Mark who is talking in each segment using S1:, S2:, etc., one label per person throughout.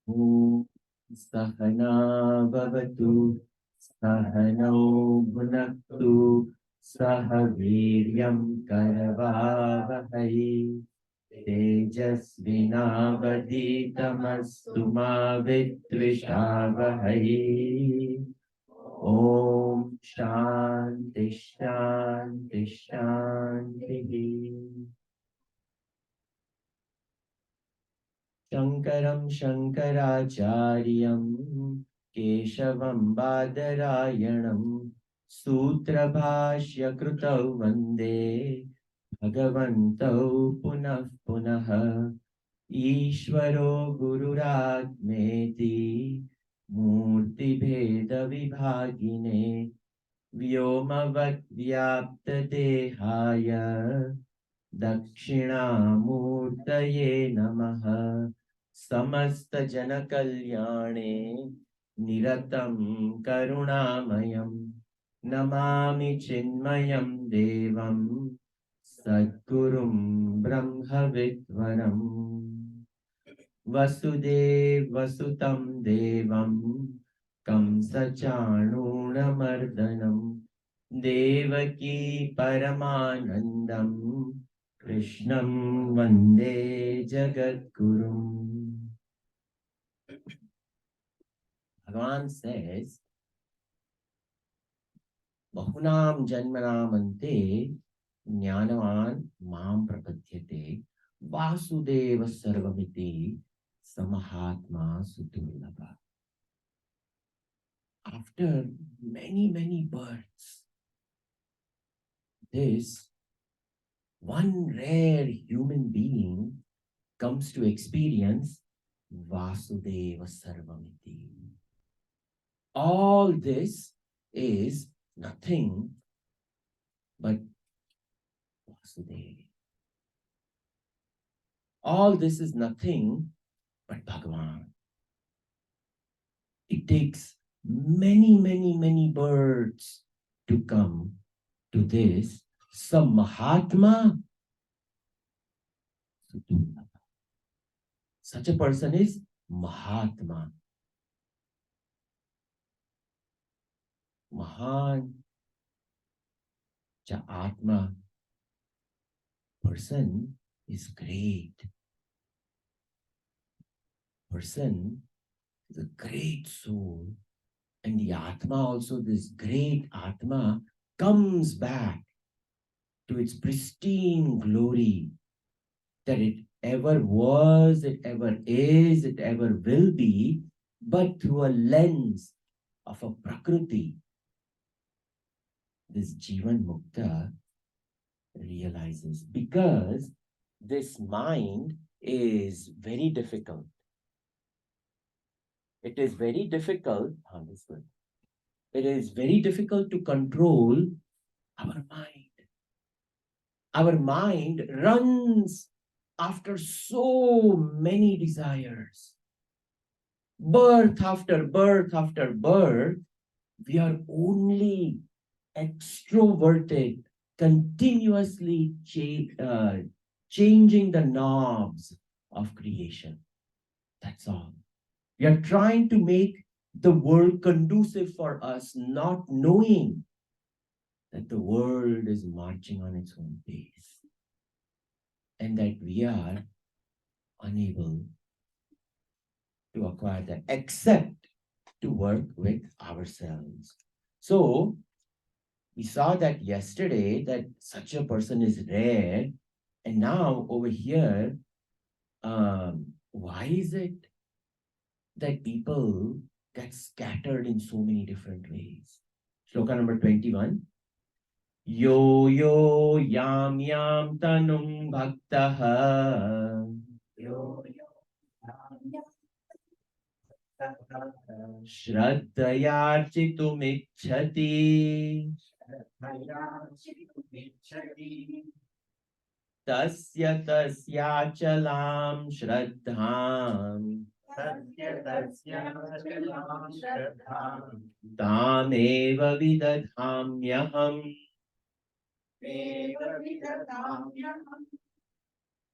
S1: Om Sahana Bhavatu Sahano Bhunaktu Sahaviryam Karavavahai Tejasvinavaditamastu ma vidvishavahai. Om Shanti Shanti Shanti. Shankaram Shankaracharyam Keshavam Badarayanam Sutra Bhashya Krutau Vande Bhagavantau Punah Punah Ishvaro Gururatmeti Murti Bheda Vibhagine Vyomavat Vyapta Dehaya Dakshinamurtaye Namaha Samasta Janakalyane Niratam Karunamayam Namami Chinmayam Devam Sadgurum Brahmavidvaram Vasudev Vasutam Devam Kamsachanunamardhanam Devaki Paramanandam Krishnam Vande Jagadgurum. Bhagavan says, Bahunam Janmanamante Jnanavan Mam Prapadyate Vasudeva Sarvamiti Samahatma Sutulabha. After many births, this one rare human being comes to experience Vasudeva Sarvamiti. All this is nothing but Vasudeva. All this is nothing but Bhagavan. It takes many births to come to this some Mahatma. Such a person is Mahatma. Mahan cha Atma. Person is great. Person is a great soul. And the Atma also, this great Atma, comes back to its pristine glory that it ever was, it ever is, it ever will be, but through a lens of a Prakriti. This Jivan Mukta realizes, because this mind is very difficult. It is very difficult, it is very difficult to control our mind. Our mind runs after so many desires. Birth after birth after birth, we are only extroverted, continuously changing the knobs of creation. That's all. We are trying to make the world conducive for us, not knowing that the world is marching on its own pace and that we are unable to acquire that except to work with ourselves. So we saw that yesterday that such a person is rare, and now over here, why is it that people get scattered in so many different ways? Shloka number 21. Yo yo yam yam tanum bhaktaha. Yo yo Shraddhayarchitumicchati tasya tasyachalam shraddham tameva vidadhamyaham.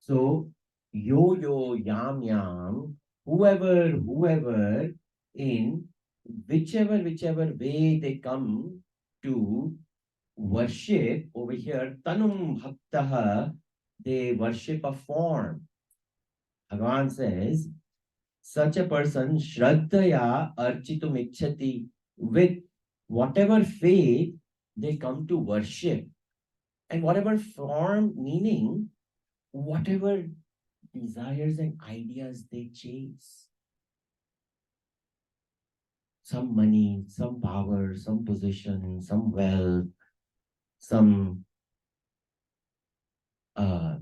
S1: So yo yo yam yam whoever in whichever way they come to worship over here, tanum bhaktaha, they worship a form. Bhagavan says, such a person, shraddhaya architum ichchati, with whatever faith they come to worship, and whatever form, meaning whatever desires and ideas they chase. Some money, some power, some position, some wealth, some uh,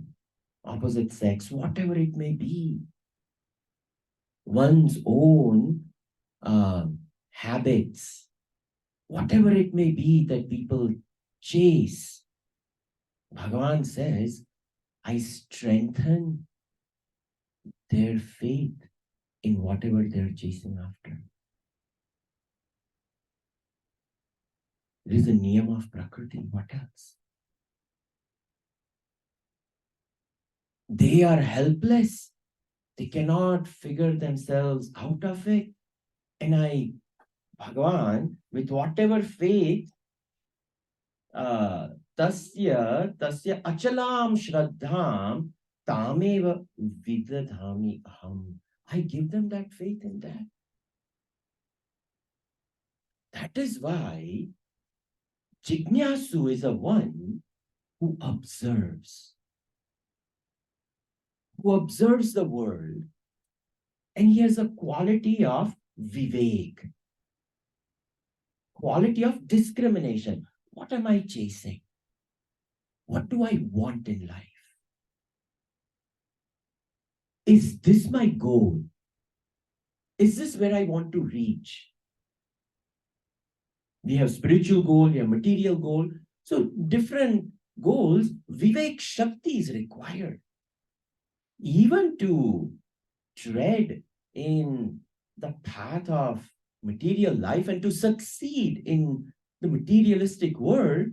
S1: opposite sex, whatever it may be, one's own habits, whatever it may be that people chase. Bhagavan says, I strengthen their faith in whatever they're chasing after. There is a niyam of Prakriti. What else? They are helpless. They cannot figure themselves out of it. And Bhagavan, with whatever faith, tasya achalam shraddham tameva vidadhami aham. I give them that faith in that. That is why Jignasu is a one who observes the world, and he has a quality of vivek, quality of discrimination. What am I chasing? What do I want in life? Is this my goal? Is this where I want to reach? We have spiritual goal, we have material goal. So different goals, Vivek Shakti is required. Even to tread in the path of material life and to succeed in the materialistic world,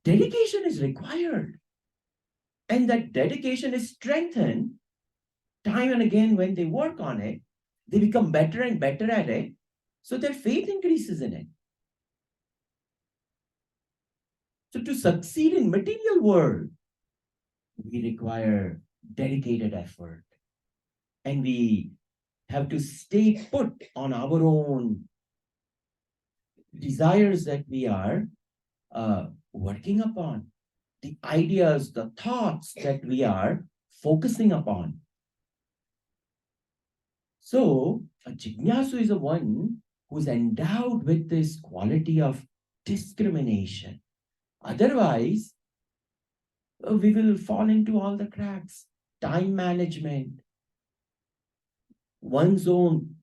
S1: dedication is required. And that dedication is strengthened time and again when they work on it. They become better and better at it. So their faith increases in it. So to succeed in material world, we require dedicated effort. And we have to stay put on our own desires that we are working upon, the ideas, the thoughts that we are focusing upon. So a Jignasu is a one who's endowed with this quality of discrimination. Otherwise, we will fall into all the cracks. Time management, one's own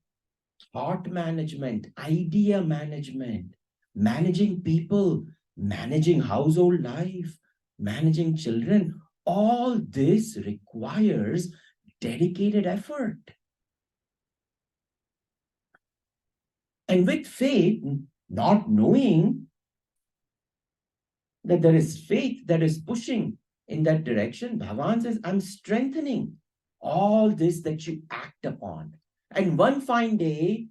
S1: thought management, idea management, managing people, managing household life, managing children. All this requires dedicated effort. And with faith, not knowing that there is faith that is pushing in that direction, Bhagavan says, I'm strengthening all this that you act upon. And one fine day,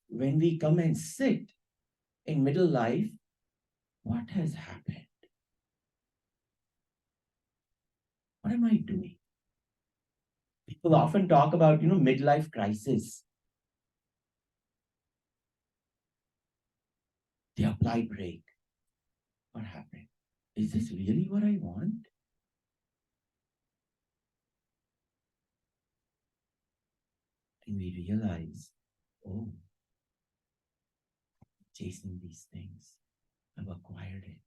S1: when we come and sit in middle life, what has happened? What am I doing? People often talk about, midlife crisis. They apply brake. What happened? Is this really what I want? And we realize, oh, chasing these things, I've acquired it.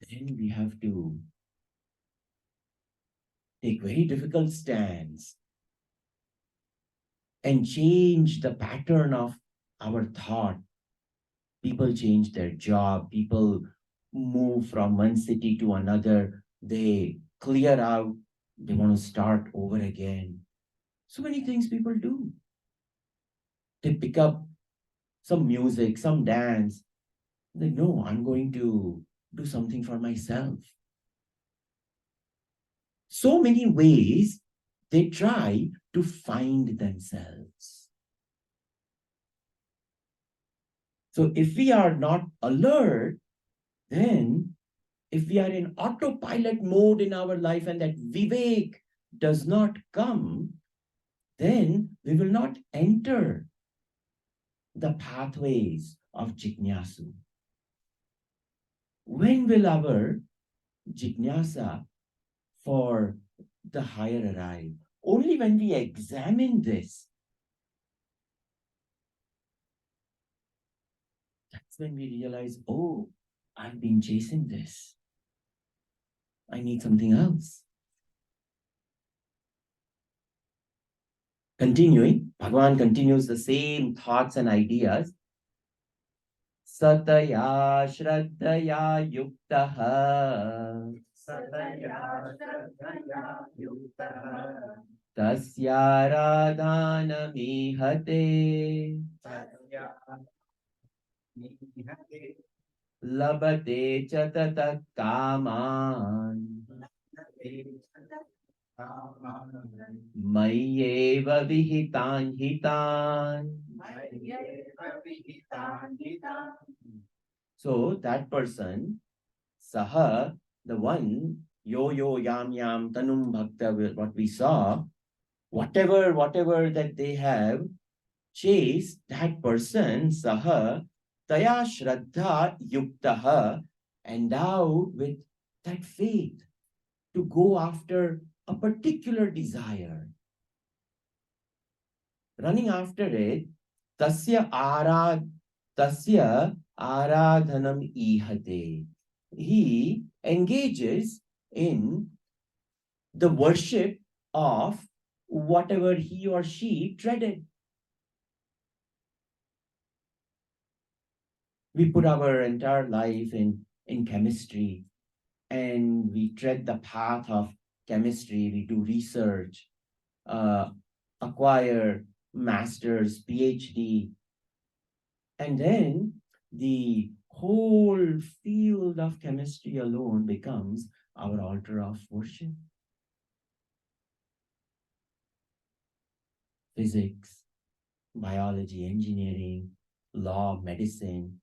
S1: Then we have to take very difficult stands and change the pattern of our thought. People change their job, people move from one city to another, they clear out, they want to start over again. So many things people do. They pick up some music, some dance. They know I'm going to do something for myself. so many ways they try to find themselves. So if we are not alert, then if we are in autopilot mode in our life and that vivek does not come, then we will not enter the pathways of jignasu. When will our jignasa for the higher arrive? Only when we examine this. That's when we realize, oh, I've been chasing this. I need something else. Continuing, Bhagavan continues the same thoughts and ideas. Sataya Shraddhaya Yuktaha Tasya Radhanamihate Labate Chatata Kaman Mayyeva Vihitan Hitan. So that person, Saha, the one, yo yo yam yam tanum bhakta, what we saw, whatever that they have chased, that person, Saha, Taya Shraddha Yuktaha, endowed with that faith to go after a particular desire. Running after it, Tasya Aradhanam Ihate. He engages in the worship of whatever he or she dreaded. We put our entire life in chemistry and we tread the path of chemistry. We do research, acquire master's, PhD, and then the whole field of chemistry alone becomes our altar of worship. Physics, biology, engineering, law, medicine.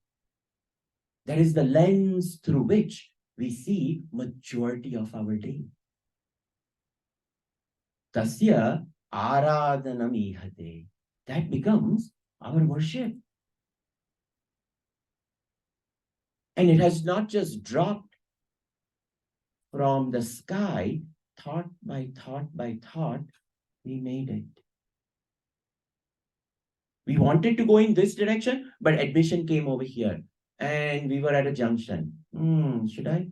S1: That is the lens through which we see majority of our day. Tasya aradhanam ihate. That becomes our worship. And it has not just dropped from the sky, thought by thought by thought, we made it. We wanted to go in this direction, but admission came over here. And we were at a junction. Should I?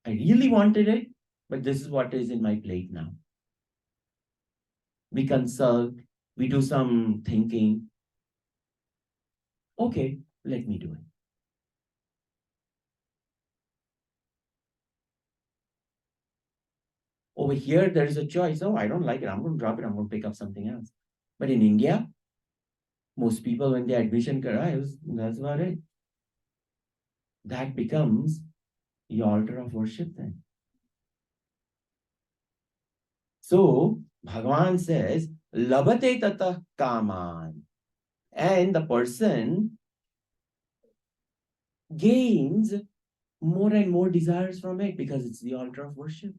S1: I really wanted it, but this is what is in my plate now. We consult, we do some thinking. Okay, let me do it. Over here, there is a choice. Oh, I don't like it. I'm going to drop it. I'm going to pick up something else. But in India, most people, when their admission arrives, that's about it. That becomes the altar of worship then. So, Bhagavan says, Labate tata kaman. And the person gains more and more desires from it because it's the altar of worship.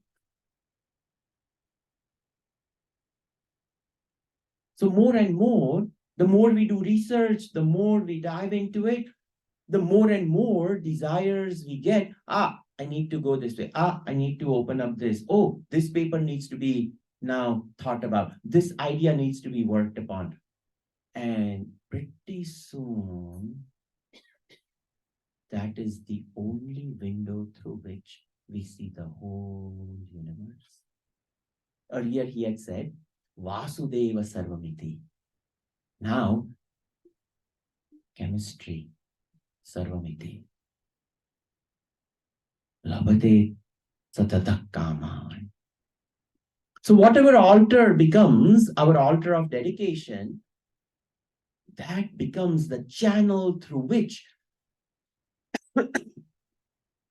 S1: So more and more, the more we do research, the more we dive into it, the more and more desires we get. I need to go this way. I need to open up this. Oh, this paper needs to be now thought about. This idea needs to be worked upon. And pretty soon, that is the only window through which we see the whole universe. Earlier he had said, Vasudeva Sarvamiti. Now, chemistry, Sarvamiti. Labate Satatak Kaman. So whatever altar becomes our altar of dedication, that becomes the channel through which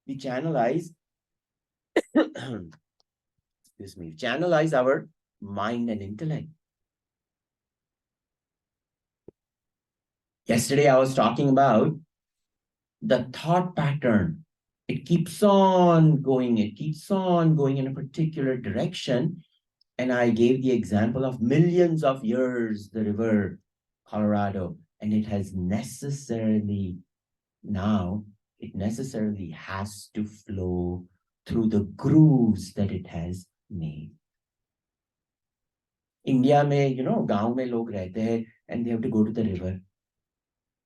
S1: we channelize Excuse me. Channelize our mind and intellect. Yesterday, I was talking about the thought pattern. It keeps on going. It keeps on going in a particular direction. And I gave the example of millions of years, the river Colorado, and it has necessarily now, it necessarily has to flow through the grooves that it has made. India में, गांव में लोग रहते हैं and they have to go to the river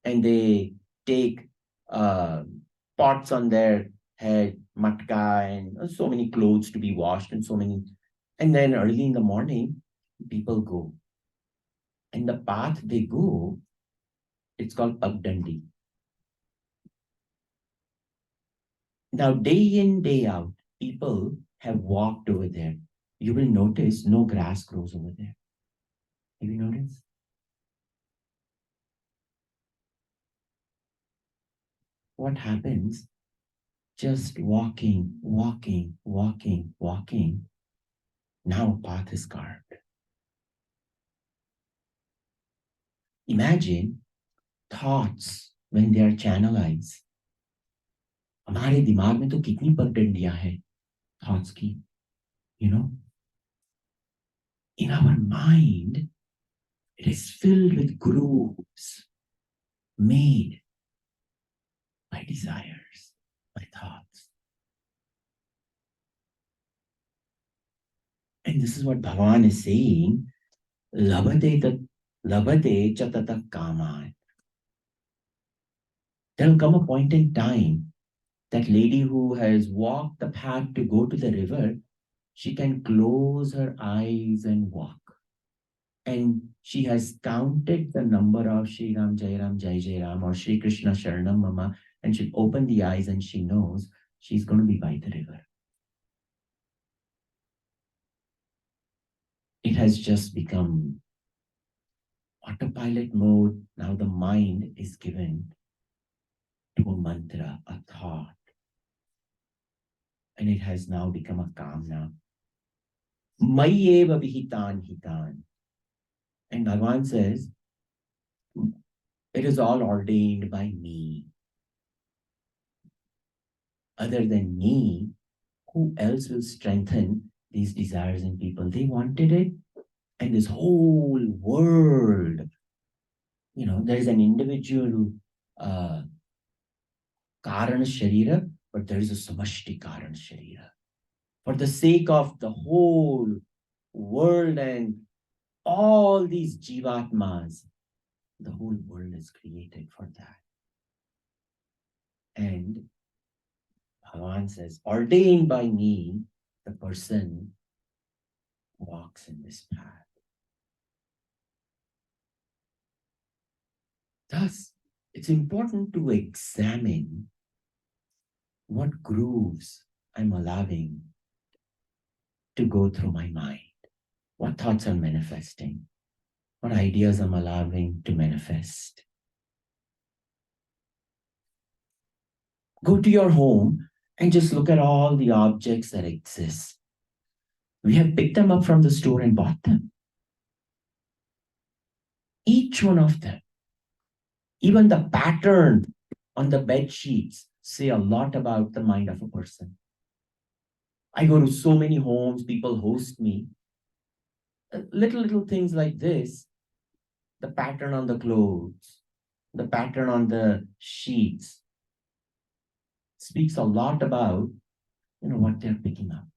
S1: and they take pots on their head, matka, and so many clothes to be washed and so many. And then early in the morning, people go. And the path they go, it's called Pagdandi. Now, day in, day out, people have walked over there. You will notice no grass grows over there. Have you noticed? What happens? Just walking, walking, walking, walking. Now path is carved. Imagine thoughts when they are channelized. हमारे दिमाग में तो कितनी पगडंडियां हैं thoughts की, in our mind, it is filled with grooves made by desires, by thoughts. And this is what Bhagavan is saying, labhate chatata kaman. There will come a point in time, that lady who has walked the path to go to the river, she can close her eyes and walk. And she has counted the number of Shri Ram, Jai Ram, or Shri Krishna Sharanam Mama, and she'll open the eyes and she knows she's going to be by the river. It has just become autopilot mode. Now the mind is given to a mantra, a thought. And it has now become a kamna. Mayeva vihitan hitan. And Bhagavan says, it is all ordained by me. Other than me, who else will strengthen these desires in people? They wanted it, and this whole world, there is an individual Karana Sharira, but there is a Samashti Karana Sharira. For the sake of the whole world and all these Jivatmas, the whole world is created for that. And Bhagavan says, ordained by me, the person walks in this path. Thus, it's important to examine what grooves I'm allowing to go through my mind, what thoughts I'm manifesting, what ideas I'm allowing to manifest. Go to your home and just look at all the objects that exist. We have picked them up from the store and bought them. Each one of them. Even the pattern on the bed sheets say a lot about the mind of a person. I go to so many homes, people host me. Little things like this, the pattern on the clothes, the pattern on the sheets, speaks a lot about, what they're picking up.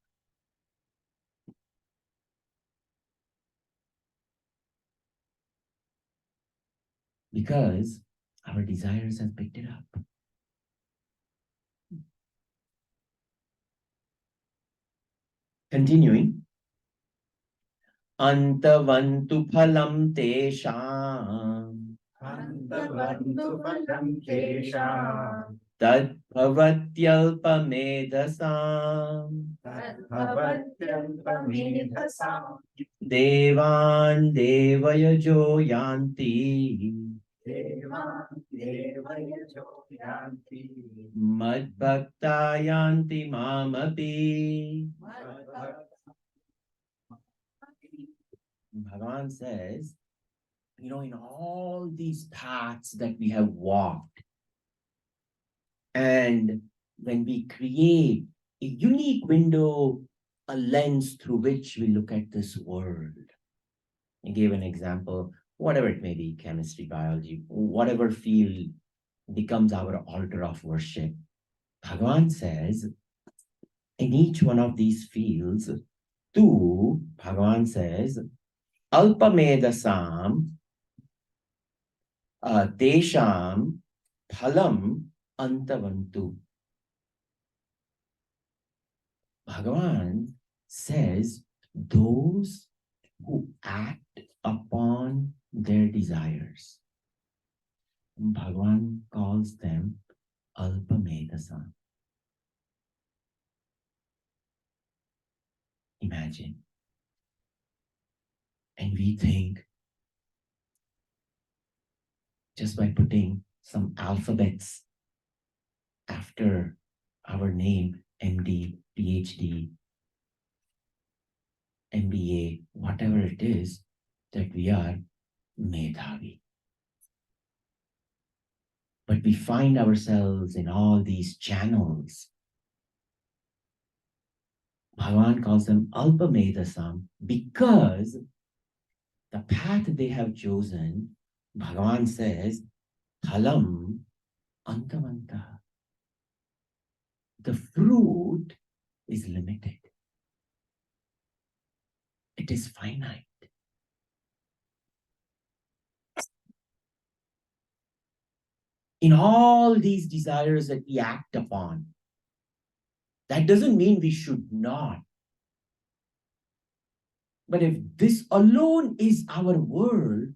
S1: Because our desires have picked it up. Continuing. Antavantu phalam tesham.
S2: Antavantu phalam tesham.
S1: Tad bhavatyalpamedhasam.
S2: Tad bhavatyalpamedhasam.
S1: Devan devayajo yanti.
S2: Devan devayajo yanti.
S1: Madbhakta yanti mamapi. Bhagavan says, in all these paths that we have walked, and when we create a unique window, a lens through which we look at this world. I gave an example, whatever it may be, chemistry, biology, whatever field becomes our altar of worship. Bhagavan says, in each one of these fields, Bhagavan says, Alpamedasam Tesham Phalam Antavantu. Bhagavan says, those who act upon their desires, Bhagavan calls them Alpamedasam. Imagine. And we think, just by putting some alphabets after our name, MD, PhD, MBA, whatever it is, that we are Medhavi. But we find ourselves in all these channels. Bhagavan calls them Alpamedasam because the path they have chosen, Bhagavan says, Phalam Antavanta. The fruit is limited. It is finite. In all these desires that we act upon, that doesn't mean we should not. But if this alone is our world,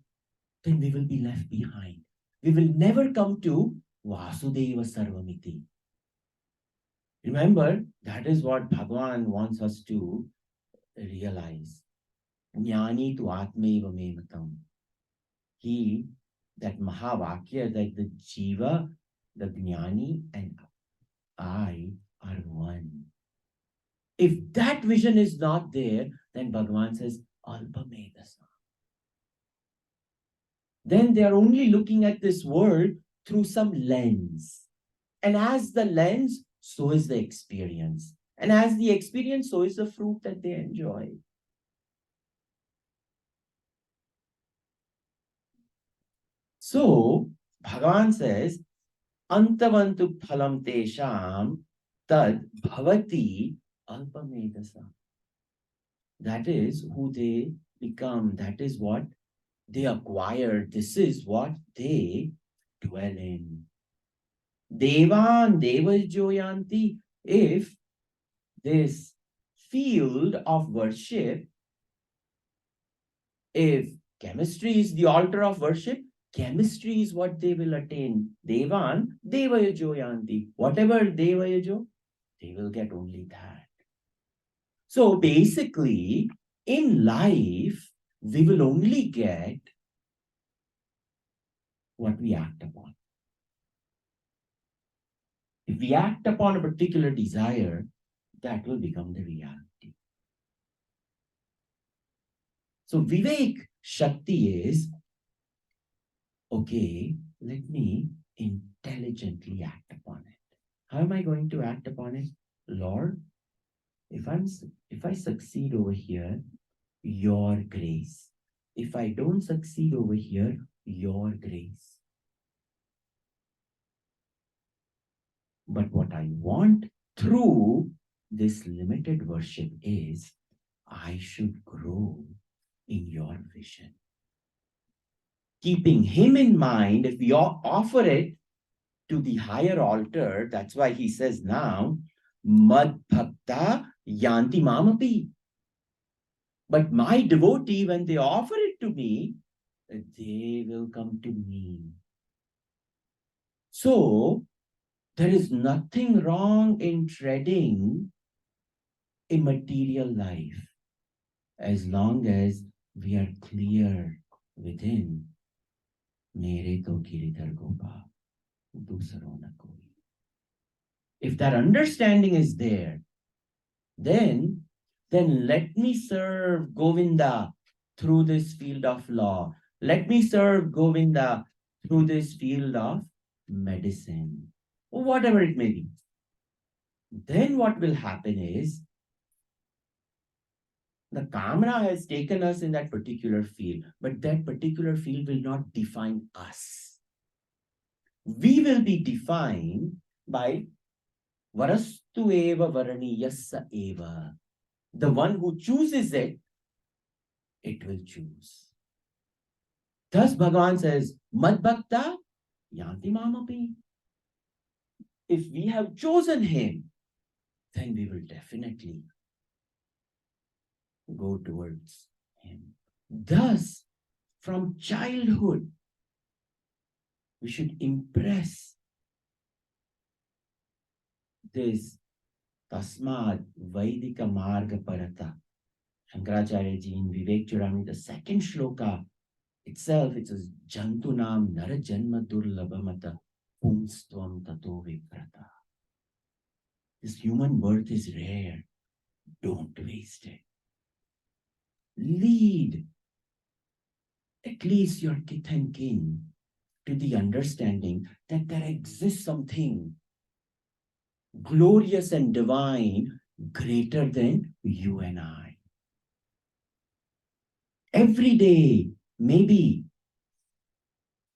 S1: then we will be left behind. We will never come to Vasudeva Sarvamiti. Remember, that is what Bhagavan wants us to realize. Jnani tu atmaiva me matam. He, that Mahavakya, that the Jiva, the Jnani, and I are one. If that vision is not there, then Bhagavan says, Alpamedasa. Then they are only looking at this world through some lens. And as the lens, so is the experience. And as the experience, so is the fruit that they enjoy. So, Bhagavan says, Antavantu phalam tesham tad bhavati alpamedasa. That is who they become. That is what they acquire. This is what they dwell in. Devan Devajoyanti. If this field of worship, if chemistry is the altar of worship, chemistry is what they will attain. Devan Devajoyanti. Whatever Devayajo, they will get only that. So basically, in life, we will only get what we act upon. If we act upon a particular desire, that will become the reality. So Vivek Shakti is, okay, let me intelligently act upon it. How am I going to act upon it? Lord, if I succeed over here, your grace. If I don't succeed over here, your grace. But what I want through this limited worship is, I should grow in your vision. Keeping him in mind, if we offer it to the higher altar, that's why he says now, Mad Bhakta Yanti Mamapi. But my devotee, when they offer it to me, they will come to me. So, there is nothing wrong in treading a material life as long as we are clear within. Mere to giridhar gopa, dusaro na koi. If that understanding is there, then let me serve Govinda through this field of law. Let me serve Govinda through this field of medicine, or whatever it may be. Then what will happen is the Kamana has taken us in that particular field, but that particular field will not define us. We will be defined by Varastu eva Varaniyasa eva. The one who chooses it, it will choose. Thus Bhagavan says, Mad Bhakta Yanti Mamapi. If we have chosen him, then we will definitely go towards him. Thus, from childhood, we should impress this Tasmad Vaidika Marga Parata. Shankaracharya ji in Vivek Chudamani, the second shloka itself, it says, Jantunam Nara Janma Durlabhamata Pumstvam Tato Viprata. This human birth is rare. Don't waste it. Lead at least your kith and kin to the understanding that there exists something glorious and divine greater than you and I. Every day, maybe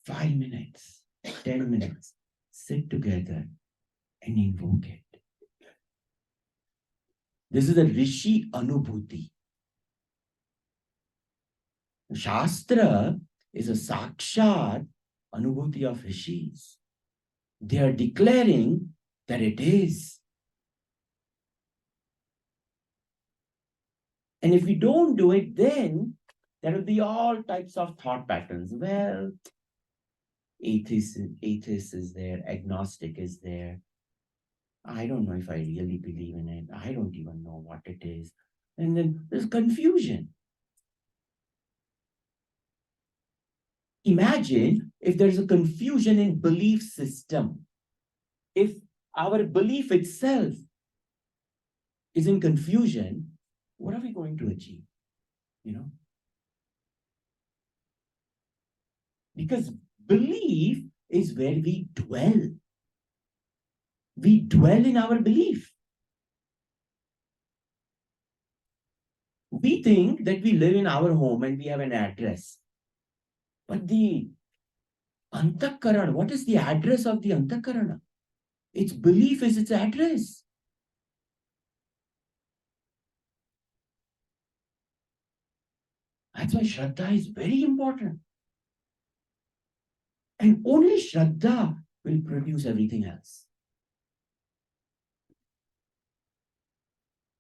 S1: 5 minutes, 10 minutes, sit together and invoke it. This is a Rishi Anubhuti. Shastra is a Sakshat Anubhuti of Rishis. They are declaring that it is. And if we don't do it, then there will be all types of thought patterns. Well, atheist is there, agnostic is there. I don't know if I really believe in it. I don't even know what it is. And then there's confusion. Imagine if there's a confusion in belief system. If our belief itself is in confusion, what are we going to achieve? You know? Because belief is where we dwell. We dwell in our belief. We think that we live in our home and we have an address. But the Antakarana, what is the address of the Antakarana? Its belief is its address. That's why Shraddha is very important. And only Shraddha will produce everything else.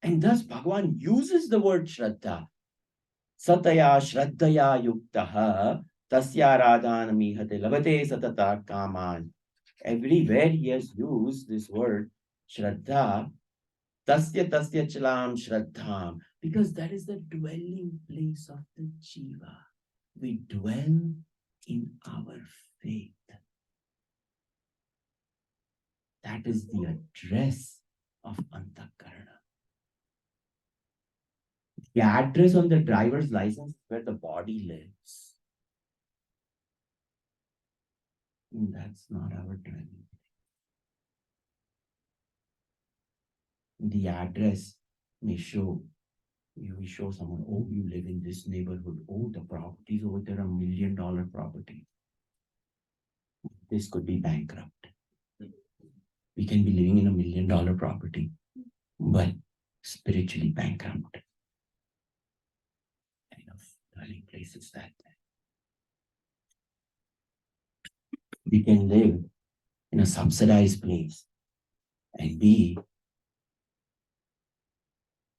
S1: And thus Bhagavan uses the word Shraddha. Sataya Shraddhaya Yuktaha Tasya Radhanamihate Lavate Satata Kaman. Everywhere he has used this word Shraddha, Tasya Tasya Chalam Shraddham, because that is the dwelling place of the Jiva. We dwell in our faith. That is the address of Antakarana. The address on the driver's license is where the body lives. And that's not our dwelling. The address may show, we show someone, oh, you live in this neighborhood. Oh, the properties over there are $1 million properties. This could be bankrupt. We can be living in a $1 million property, but spiritually bankrupt. Kind of dwelling place is that. We can live in a subsidized place and be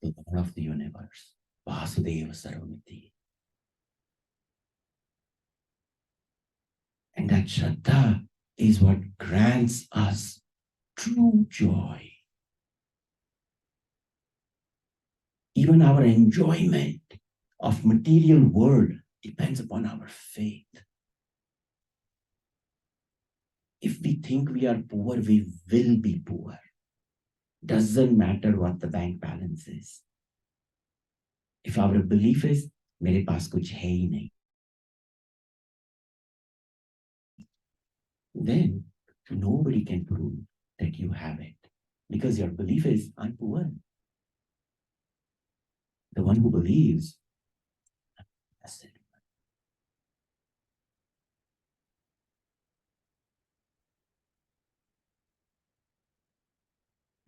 S1: the Lord of the universe. Vasudeva Sarvamiti. And that Shraddha is what grants us true joy. Even our enjoyment of material world depends upon our faith. If we think we are poor, we will be poor. Doesn't matter what the bank balance is. If our belief is मेरे पास कुछ है ही नहीं, then nobody can prove that you have it, because your belief is, I'm poor. The one who believes, that's it.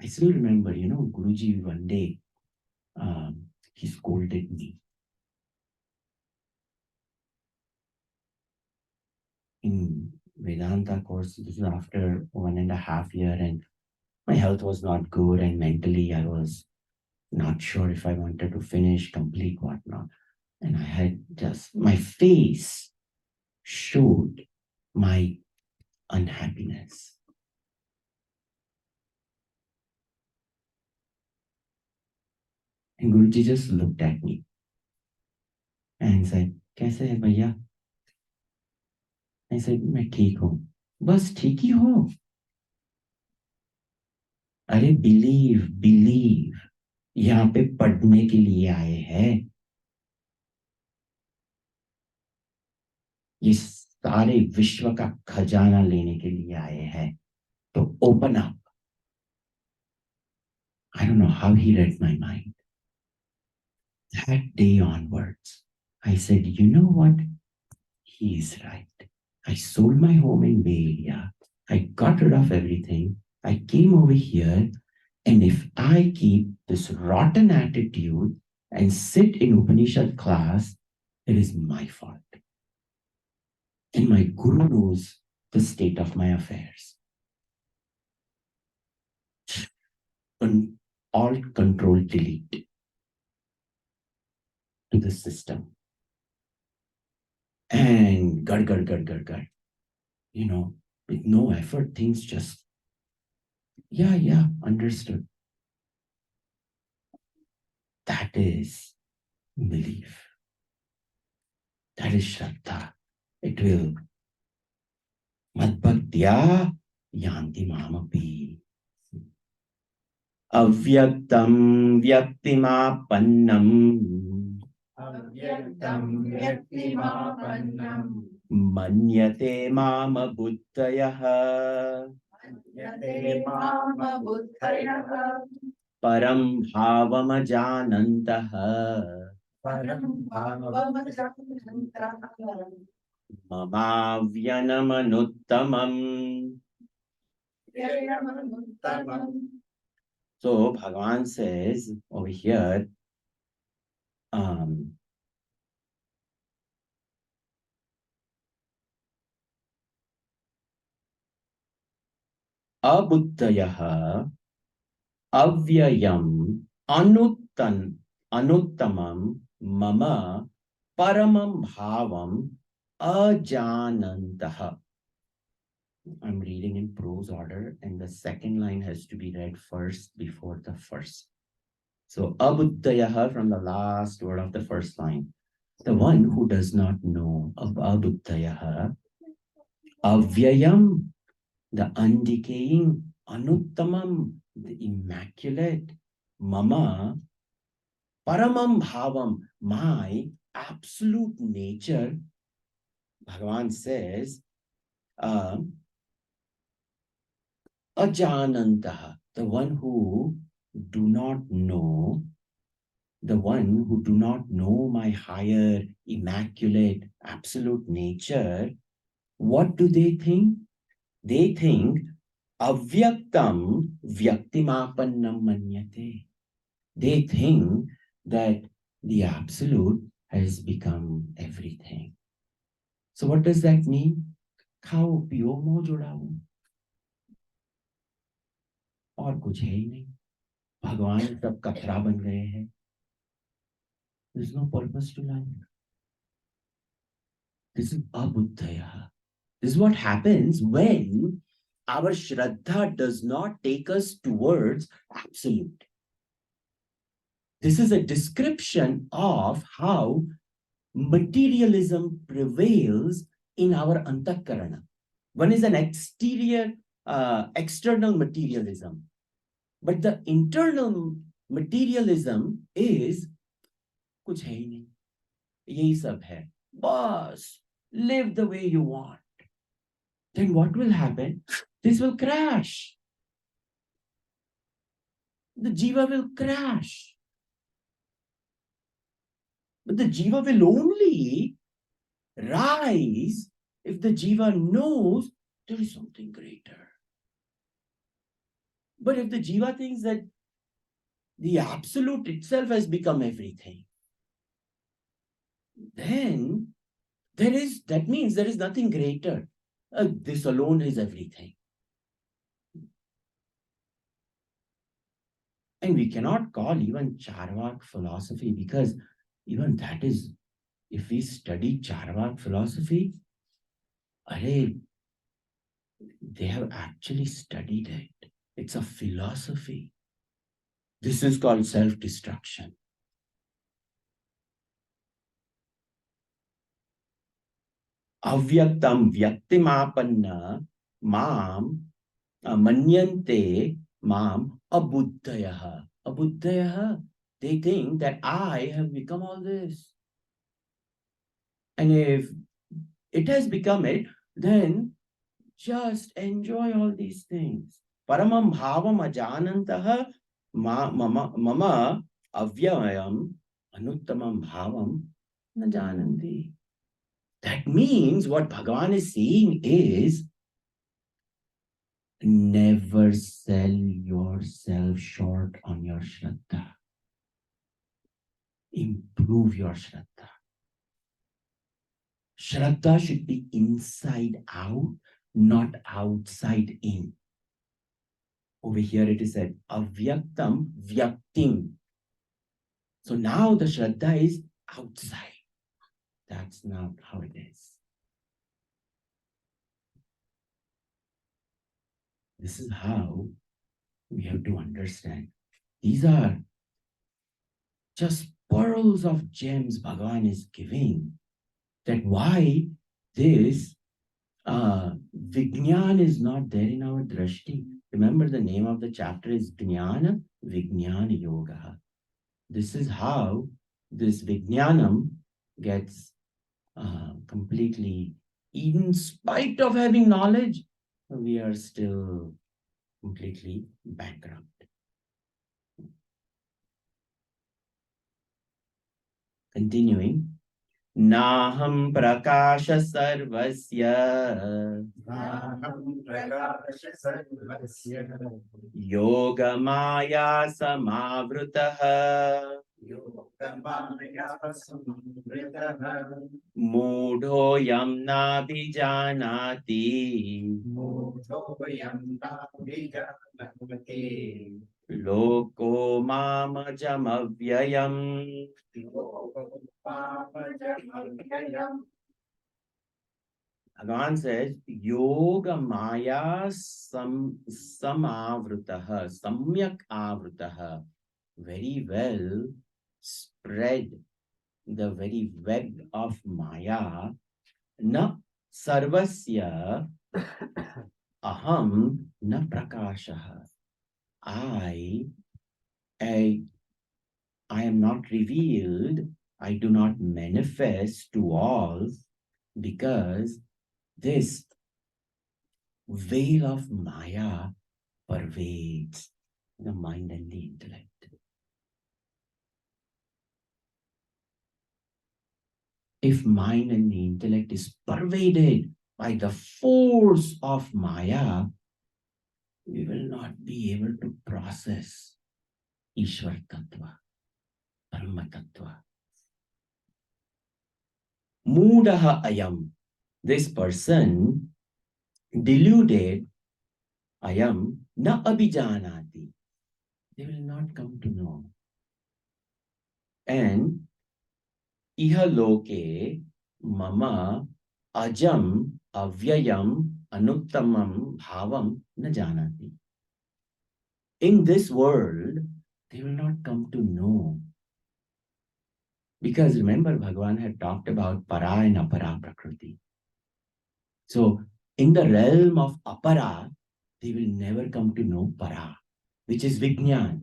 S1: I still remember, Guruji one day, he scolded me. In Vedanta course, this is after 1.5 years, and my health was not good, and mentally I was not sure if I wanted to finish, complete, whatnot. And I had just, my face showed my unhappiness. And Guruji just looked at me and said, "Kaise hai bhaiya?" I said, "मैं ठीक हूँ." बस ठीक ही हो? अरे believe, यहाँ पे पढ़ने के लिए आए हैं। ये सारे विश्व का खजाना लेने के लिए आए हैं। तो open up. I don't know how he read my mind. That day onwards, I said, you know what? He is right. I sold my home in Bay Area. I got rid of everything. I came over here, and if I keep this rotten attitude and sit in Upanishad class, it is my fault. And my guru knows the state of my affairs. And all control delete to the system. And gad, with no effort, things just, yeah, understood. That is belief. That is Shraddha. It will Madbhaktya Yanti Mamapi. Avyaktam Vyaktimapannam
S2: Avyaktam Vyaktimapannam
S1: Manyate Mama Buddhayaha
S2: Yate Mama Buddhayaha
S1: Param Bhavamajanantaha
S2: Param Bhavamajanantaha
S1: Mamavyanamanutamam.
S2: Yayamanutamam.
S1: So Bhagavan says over here, Abuddhayaha avyayam anuttamam mama paramam bhavam ajanantaha. I'm reading in prose order, and the second line has to be read first before the first. So abuddhayaha from the last word of the first line. The one who does not know of abuddhayaha, avyayam, the undecaying, anuttamam, the immaculate, mama, paramam bhavam, my absolute nature, Bhagavan says, ajanantaha, the one who do not know, my higher, immaculate, absolute nature, what do they think? They think avyaktam vyaktimapannam manyate. They think that the absolute has become everything. So what does that mean? खाओ पियो मोह जुड़ाओ, और कुछ है ही नहीं। भगवान सब कचरा बन गए हैं। There's no purpose to life. This is abuddhaya. This is what happens when our Shraddha does not take us towards absolute. This is a description of how materialism prevails in our antakarana. One is an external materialism, but the internal materialism is kuch hai hi nahi. यही सब है. Boss, live the way you want. Then what will happen? This will crash. The jiva will crash. But the jiva will only rise if the jiva knows there is something greater. But if the jiva thinks that the absolute itself has become everything, then that means there is nothing greater. This alone is everything. And we cannot call even Charvak philosophy, because even that is, if we study Charvak philosophy, they have actually studied it. It's a philosophy. This is called self-destruction. Avyaktam vyaktimapanna mam manyante mam abuddhayaha. Abuddhayaha, they think that I have become all this. And if it has become it, then just enjoy all these things. Paramam bhavam ajanantaha mama avyayam anuttamam bhavam na jananti. That means what Bhagavan is saying is, never sell yourself short on your Shraddha. Improve your Shraddha. Shraddha should be inside out, not outside in. Over here it is said, avyaktam vyaktim. So now the Shraddha is outside. That's not how it is. This is how we have to understand. These are just pearls of gems Bhagavan is giving. That why this Vijnana is not there in our drashti. Remember, the name of the chapter is Jnana Vijnana Yoga. This is how this Vijnanam gets completely, in spite of having knowledge, we are still completely bankrupt. Continuing. Naham prakasha sarvasya yoga maya samavrutah mudho yam nabhijanati loko mamajam avyayam. Bhagavan says, Yoga Maya Samavrutaha, Samyak Avrutaha, very well spread the very web of Maya, na sarvasya aham na prakashaha. I am not revealed, I do not manifest to all, because this veil of Maya pervades the mind and the intellect. If mind and the intellect is pervaded by the force of Maya, we will not be able to process Ishwar Tattva, Brahma Tattva. Mudaha ayam, this person deluded, ayam na abhijanati, they will not come to know. And iha loke mama ajam avyayam anuttamam bhavam na janati. In this world, they will not come to know. Because remember, Bhagavan had talked about para and apara prakriti. So in the realm of apara, they will never come to know para, which is Vijnana.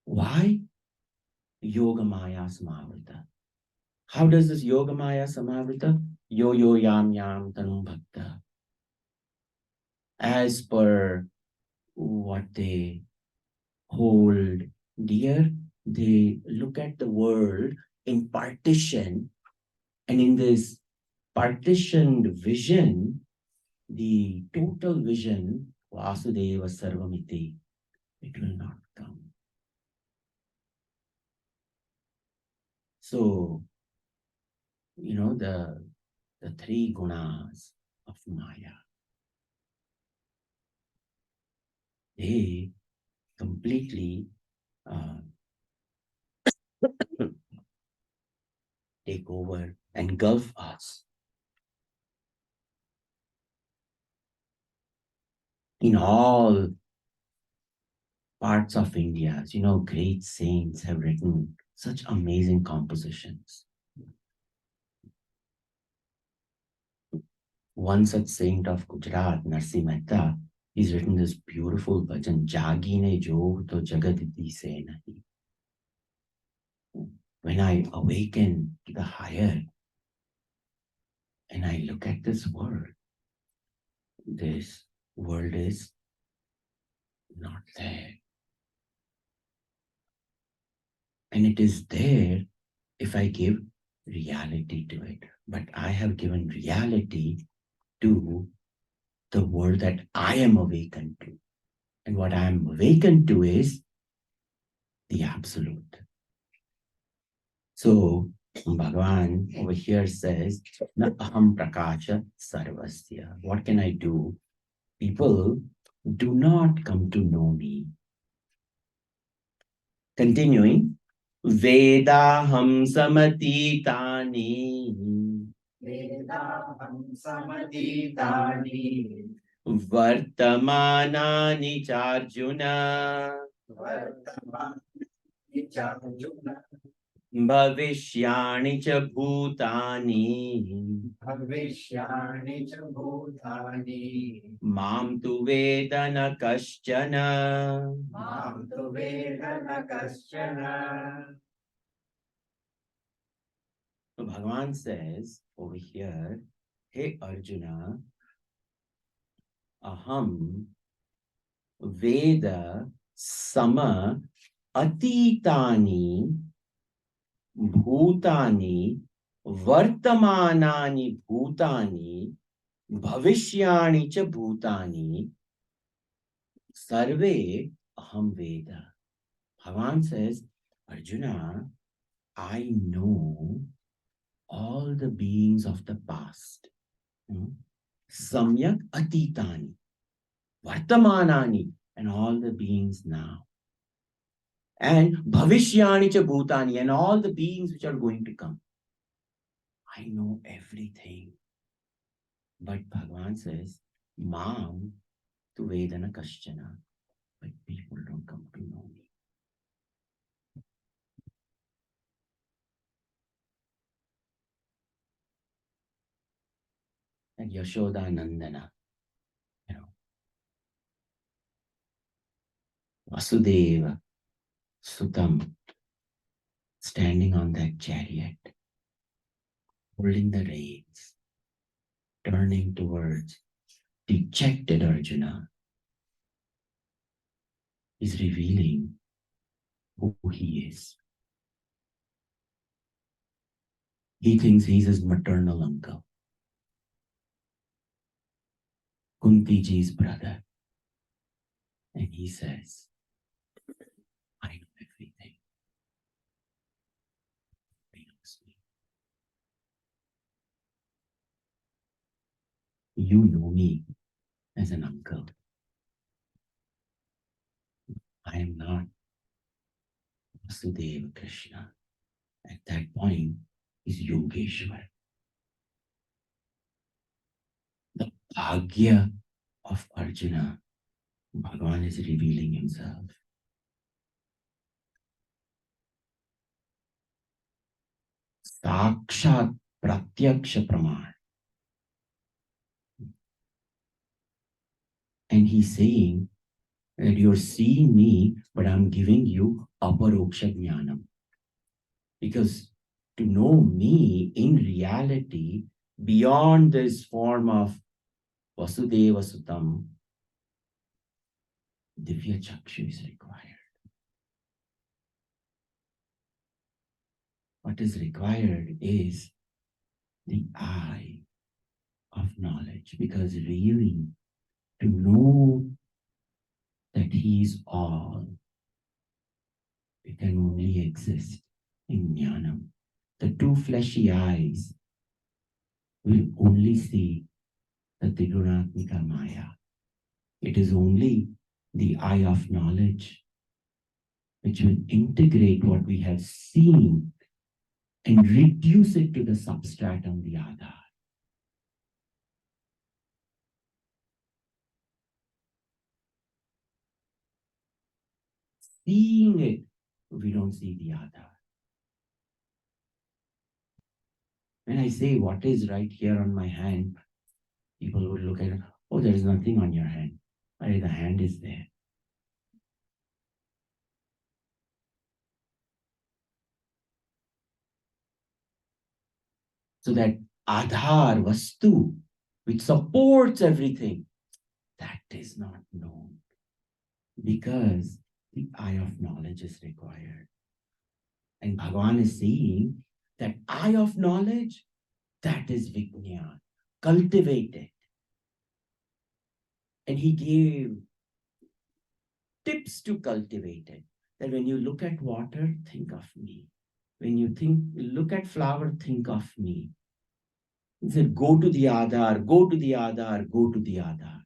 S1: Why? Yogamaya Samavrita. How does this Yogamaya Samavrita? Yo yo yam yam tanum bhakta. As per what they hold dear, they look at the world in partition, and in this partitioned vision, the total vision, Vasudeva Sarvamiti, it will not come. So, the three gunas of Maya, they completely take over, engulf us. In all parts of India, great saints have written such amazing compositions. One such saint of Gujarat, Narsi Mehta, he's written this beautiful bhajan, Jagi ne jog to jagaditi se nahi. When I awaken to the higher and I look at this world is not there. And it is there if I give reality to it. But I have given reality to the world that I am awakened to. And what I am awakened to is the absolute. So Bhagavan over here says, Na aham prakasha sarvasya. What can I do? People do not come to know me. Continuing, Vedaham samatitani.
S2: Vedaham samaditani.
S1: Vartamanani charjuna.
S2: Vartamani charjuna.
S1: Bhavishyani cha bhutani.
S2: Bhavishyani cha bhutani.
S1: Mam tu vedana kaschana.
S2: Mam tu vedana kaschana.
S1: So Bhagavan says over here, Hey Arjuna, aham veda sama atitani bhutani vartamanani bhutani bhavishyani cha bhutani sarve aham veda. Bhagavan says, Arjuna, I know all the beings of the past. Samyak atitani, vartamanani, and all the beings now. And bhavishyani cha bhutani, and all the beings which are going to come. I know everything. But Bhagavan says, Mam tu vedana kaschana. But people don't come to know me. And Yashoda Nandana, Vasudeva Sutam, standing on that chariot, holding the reins, turning towards dejected Arjuna, is revealing who he is. He thinks he's his maternal uncle, Kunti ji's brother. And he says, I know everything. He knows me. You know me as an uncle. I am not Vasudeva Krishna. At that point is Yogeshwar. The Bhagya of Arjuna, Bhagavan is revealing himself. Sakshat Pratyaksha Praman. And he's saying that you're seeing me, but I'm giving you Aparoksha Jnanam. Because to know me in reality, beyond this form of Vasudeva Sutam, Divya Chakshu is required. What is required is the eye of knowledge, because really to know that he is all, it can only exist in jnanam. The two fleshy eyes will only see the Trigurunatmika Maya. It is only the eye of knowledge which will integrate what we have seen and reduce it to the substratum, the Adhar. Seeing it, we don't see the Adhar. When I say what is right here on my hand, people would look at it, oh, there is nothing on your hand. But the hand is there. So that Adhar, Vastu, which supports everything, that is not known. Because the eye of knowledge is required. And Bhagavan is saying that eye of knowledge, that is Vijnana. Cultivate it. And he gave tips to cultivate it. That when you look at water, think of me. When you look at flower, think of me. He said, go to the Adhar, go to the Adhar, go to the Adhar.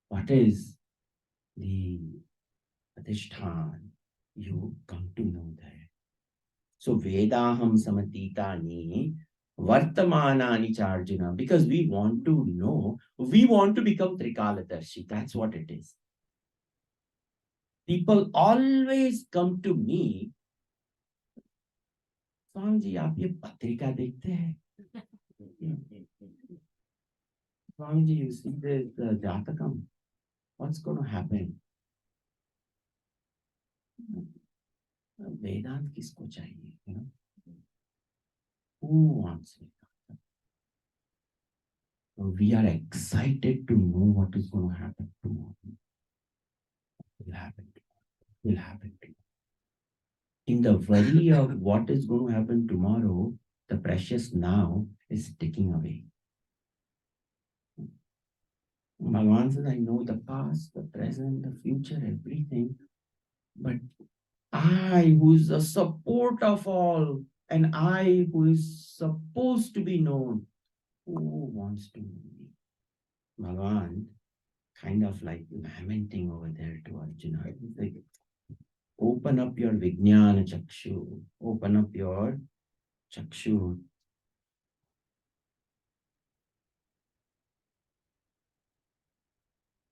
S1: What is the Adhishthan? You come to know that. So Vedaham Samatitani Vartamanani Charjuna, because we want to know, we want to become Trikaladarshi. That's what it is. People always come to me, Swami ji, आप ये पत्रिका देखते हैं? Swami ji, you see this Jatakam? What's going to happen? Vedant किसको चाहिए? You know? Who wants it? We are excited to know what is going to happen tomorrow. Will happen. Will happen. In the worry of what is going to happen tomorrow, the precious now is ticking away. Bhagavan says, I know the past, the present, the future, everything. But I, who is the support of all, and I, who is supposed to be known, who wants to know me? Bhagavan, kind of like lamenting over there to Arjuna. He's like, open up your Vijnana Chakshu. Open up your Chakshu.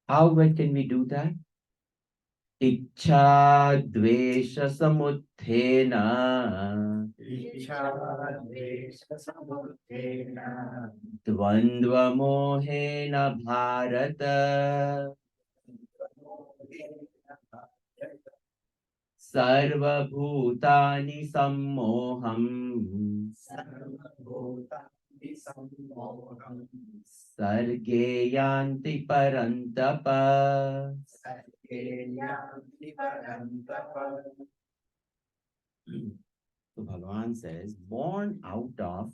S1: How can we do that? Ichha dvesha samuthena dvandva mohena bharata sarva bhutani sammoham sarge yanti parantapa. So Bhagavan says, born out of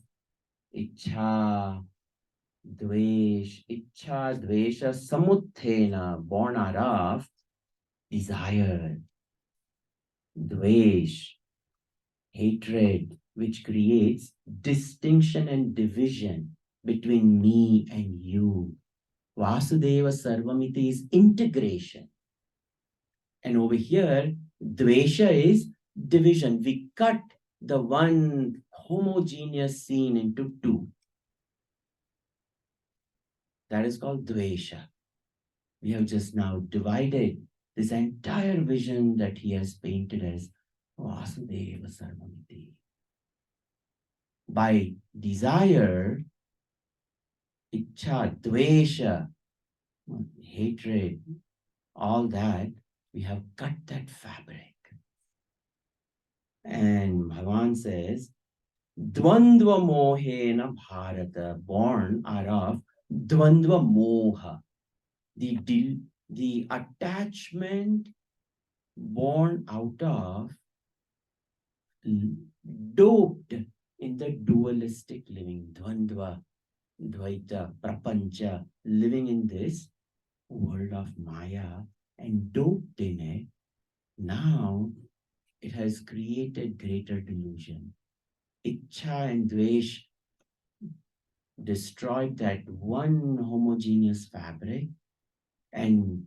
S1: Ichha, Dvesha, Samuthena, born out of desire, Dvesh, hatred, which creates distinction and division between me and you. Vasudeva Sarvamiti is integration. And over here, Dvesha is division. We cut the one homogeneous scene into two. That is called Dvesha. We have just now divided this entire vision that he has painted as Vasudeva Sarvamiti. By desire, Ichha, Dvesha, hatred, all that, we have cut that fabric. And Bhagavan says, Dvandva mohena bharata, born are of Dvandva moha, the attachment born out of doped in the dualistic living, Dvandva, Dvaita, Prapancha, living in this world of Maya and doped in it. Now it has created greater delusion. Ichha and Dvesh destroyed that one homogeneous fabric and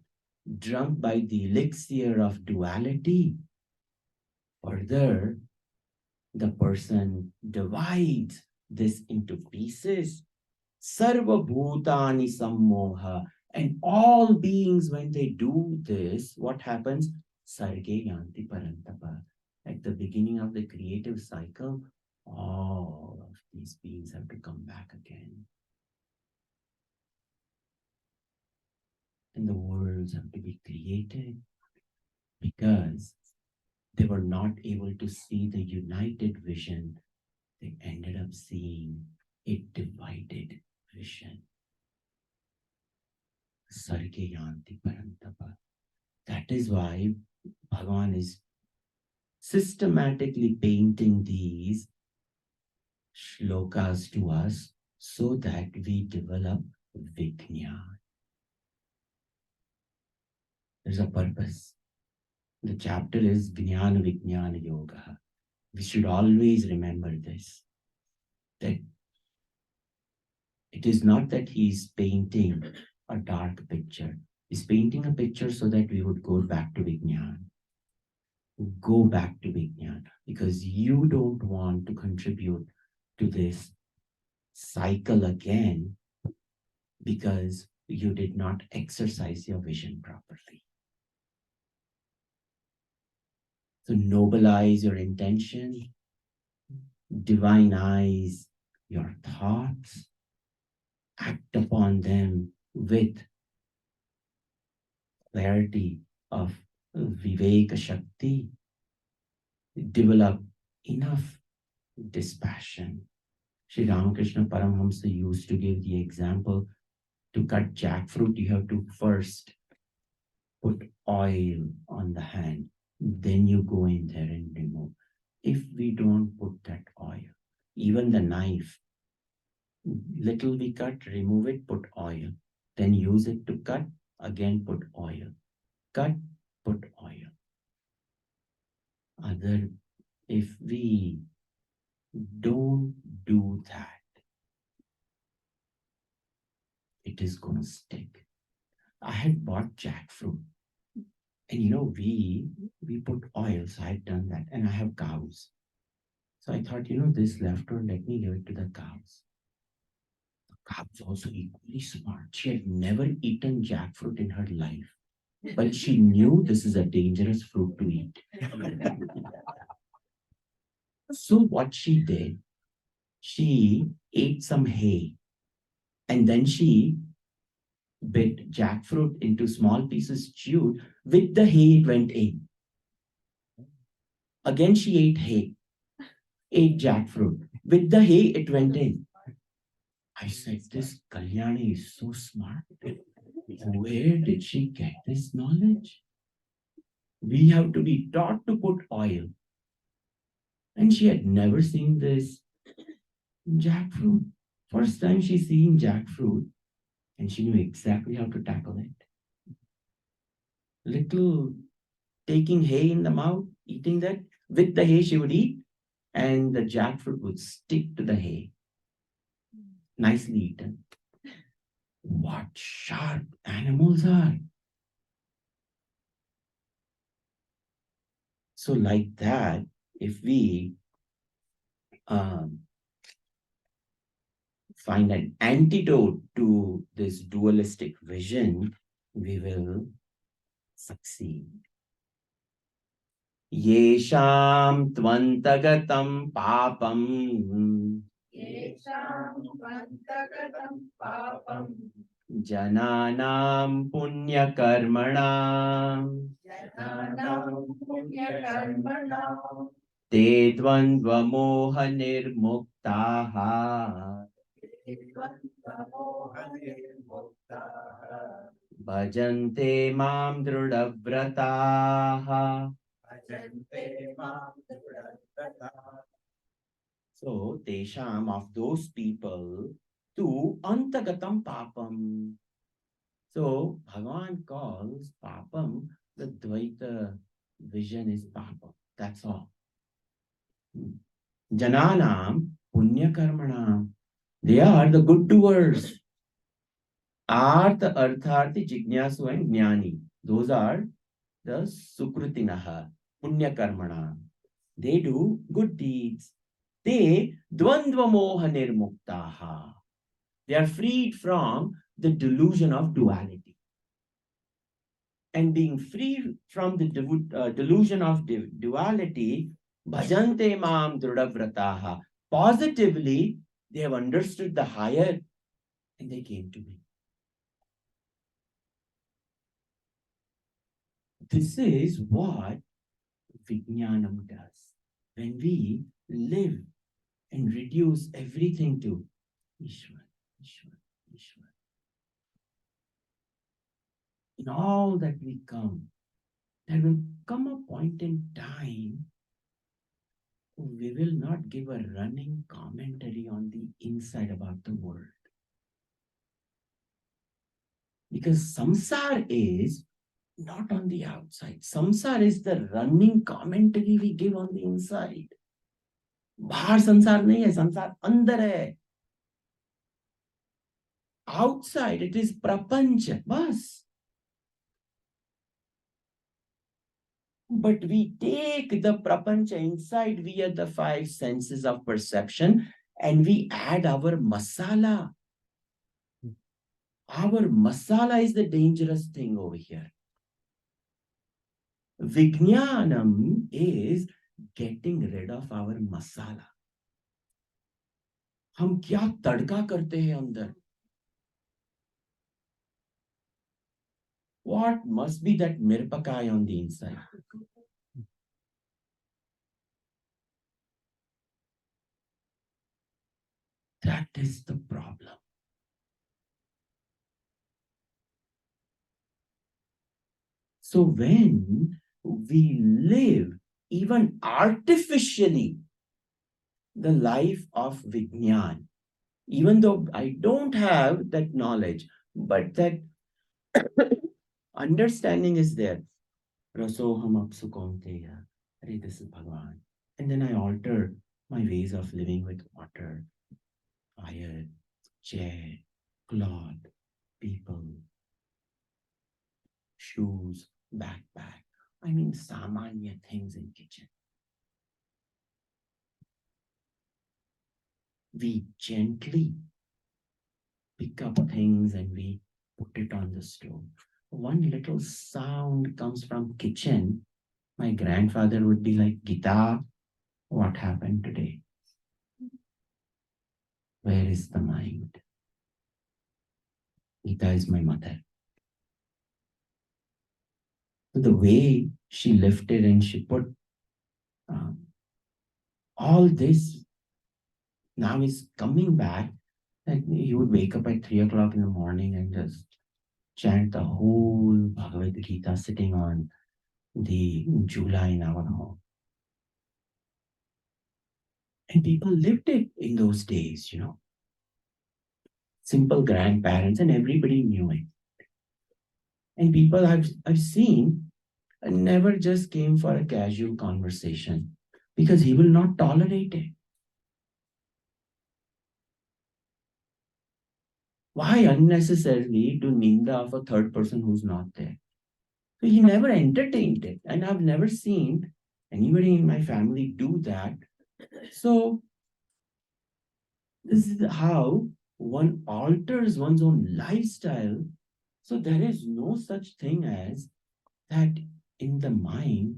S1: drunk by the elixir of duality. Further, the person divides this into pieces. Sarva bhutani sammoha. And all beings, when they do this, what happens? Sarge yanti parantapa. At the beginning of the creative cycle, all of these beings have to come back again. And the worlds have to be created because they were not able to see the united vision. They ended up seeing a divided vision. Sarge yanti parantapa. That is why Bhagavan is systematically painting these shlokas to us so that we develop Vijnana. There's a purpose. The chapter is Jnana Vijnana Yoga. We should always remember this, that it is not that he's painting a dark picture. He's painting a picture so that we would go back to Vijnana. Go back to Vijnana because you don't want to contribute to this cycle again because you did not exercise your vision properly. So nobilize your intention, divinize your thoughts, act upon them with clarity of Viveka Shakti, develop enough dispassion. Sri Ramakrishna Paramhamsa used to give the example, to cut jackfruit, you have to first put oil on the hand, then you go in there and remove. If we don't put that oil, even the knife, little we cut, remove it, put oil, then use it to cut, again put oil, cut, put oil. If we don't do that, it is going to stick. I had bought jackfruit, and we put oil, so I've done that, and I have cows. So I thought, this leftover, let me give it to the cows. The cow was also equally smart. She had never eaten jackfruit in her life, but she knew this is a dangerous fruit to eat. So what she did, she ate some hay, and then she bit jackfruit into small pieces chewed. With the hay, it went in. Again, she ate hay, ate jackfruit. With the hay, it went in. I said, this Kalyani is so smart. Where did she get this knowledge? We have to be taught to put oil. And she had never seen this jackfruit. First time she seen jackfruit, and she knew exactly how to tackle it. Little taking hay in the mouth, eating that. With the hay she would eat, and the jackfruit would stick to the hay. Nicely eaten. What sharp animals are. So like that, if we find an antidote to this dualistic vision, we will succeed. Yesham tvantagatam papam
S2: Yesham vantagatam papam
S1: jananam punya karmanam
S2: jananam punya karmanam
S1: Te dvandva moha nirmuktaha. Bhajante mam drudhavrataha. So, tesham, of those people, to antagatam papam. So, Bhagavan calls papam, the Dvaita vision is papam. That's all. Jananam punya karmanam. They are the good doers. Artha, artharthi, jignasu and jnani. Those are the sukritinaha, punya karmana. They do good deeds. They dvandva moha nirmuktaha. They are freed from the delusion of duality. And being free from the delusion of duality, bhajante mam drudavrataha. Positively, they have understood the higher and they came to me. This is what Vijnanam does. When we live and reduce everything to Ishwar, Ishwar, Ishwar. In all that we come, there will come a point in time we will not give a running commentary on the inside about the world. Because samsara is not on the outside. Samsara is the running commentary we give on the inside. बाहर संसार नहीं है, संसार अंदर है. Outside it is prapancha, bas. But we take the prapancha inside via the 5 senses of perception and we add our masala. Our masala is the dangerous thing over here. Vijnanam is getting rid of our masala. हम क्या तड़का करते हैं अंदर? What must be that mirpakai on the inside? That is the problem. So when we live even artificially the life of Vijnan, even though I don't have that knowledge, but that understanding is there. Rasoham apsu kaunteya. Hare, this is Bhagavan. And then I alter my ways of living with water, fire, chair, cloth, people, shoes, backpack. I mean, samanya things in kitchen. We gently pick up things and we put it on the stove. One little sound comes from kitchen. My grandfather would be like, Gita, what happened today? Where is the mind? Gita is my mother. So the way she lifted and she put all this now is coming back. Like he would wake up at 3 o'clock in the morning and just chant the whole Bhagavad Gita sitting on the Jula in our home. And people lived it in those days, you know. Simple grandparents and everybody knew it. And people I've seen never just came for a casual conversation because he will not tolerate it. Why unnecessarily do ninda of a third person who's not there? So he never entertained it. And I've never seen anybody in my family do that. So this is how one alters one's own lifestyle. So there is no such thing as that in the mind,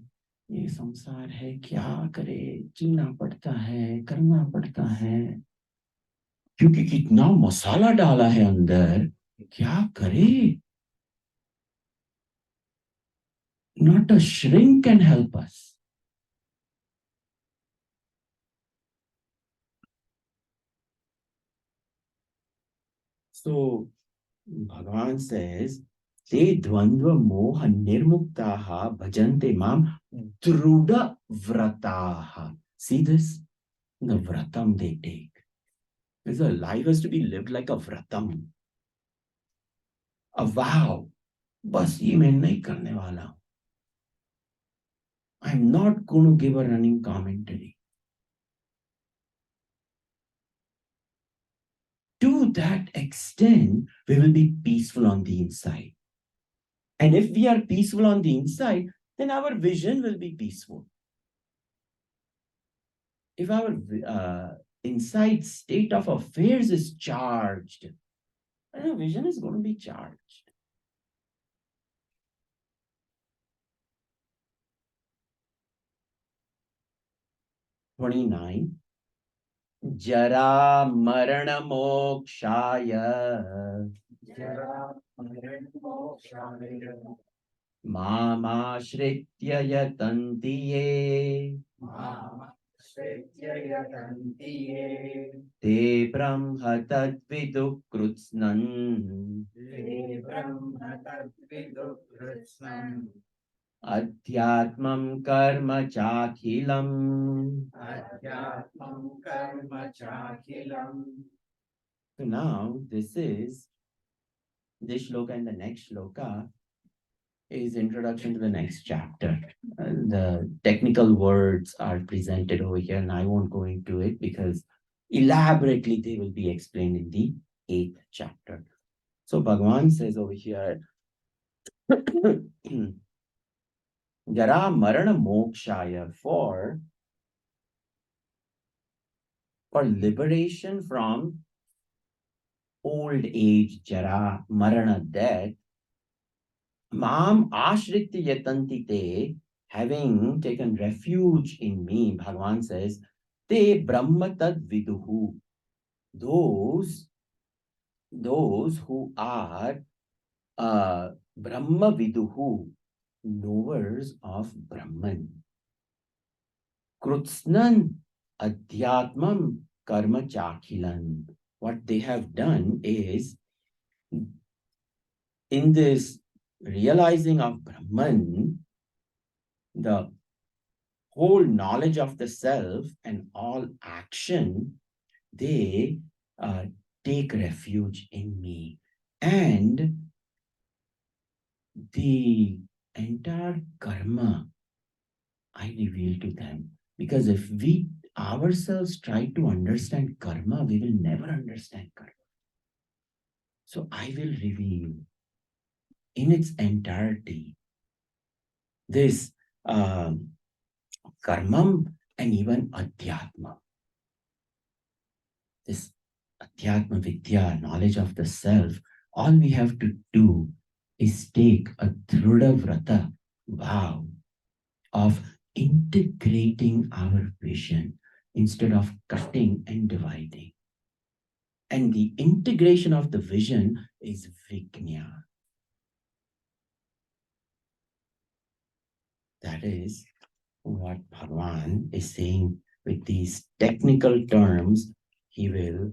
S1: ये संसार है, क्या करे, जीना पड़ता है, करना पड़ता है, क्योंकि कितना मसाला डाला है अंदर, क्या करे? Not a shrink can help us. So Bhagavan says, Te dvandva moha nirmuktaha bhajante mam druda vrataha. See this? The vratam they take. Because a life has to be lived like a vratam. A vow. Bas ye main nahi karne wala hu. I'm not going to give a running commentary. To that extent, we will be peaceful on the inside. And if we are peaceful on the inside, then our vision will be peaceful. If our inside state of affairs is charged, then our vision is going to be charged. "29. Jara marana mokshaya
S2: Jara Maran Mokshaya
S1: mamashritya yatanti ye
S2: Mama Svetyayatantiye
S1: te brahma tadvidu krutsnan
S2: Te Brahma Tadvidu Kritsnam
S1: adhyatmam karma chakhilam."
S2: Adhyatmam Karma Chakhilam.
S1: So now this shloka and the next shloka is introduction to the next chapter. The technical words are presented over here, and I won't go into it because elaborately they will be explained in the 8th chapter. So Bhagavan says over here, Jara Marana Mokshaya, for liberation from old age, Jara, Marana, death, Mam Ashritya Yatanti Te, having taken refuge in me, Bhagavan says, Te Brahma Tad Viduhu, those who are Brahma Viduhu, knowers of Brahman. Krutsnan Adhyatmam Karma Chakhilan. What they have done is, in this realizing of Brahman, the whole knowledge of the self and all action, they take refuge in me. And the entire karma I reveal to them. Because if we ourselves try to understand karma, we will never understand karma. So I will reveal in its entirety this karmam and even adhyatma. This adhyatma vidya, knowledge of the self, all we have to do is take a dhruda vrata vow of integrating our vision instead of cutting and dividing. And the integration of the vision is vignya. That is what Bhagavan is saying with these technical terms. He will,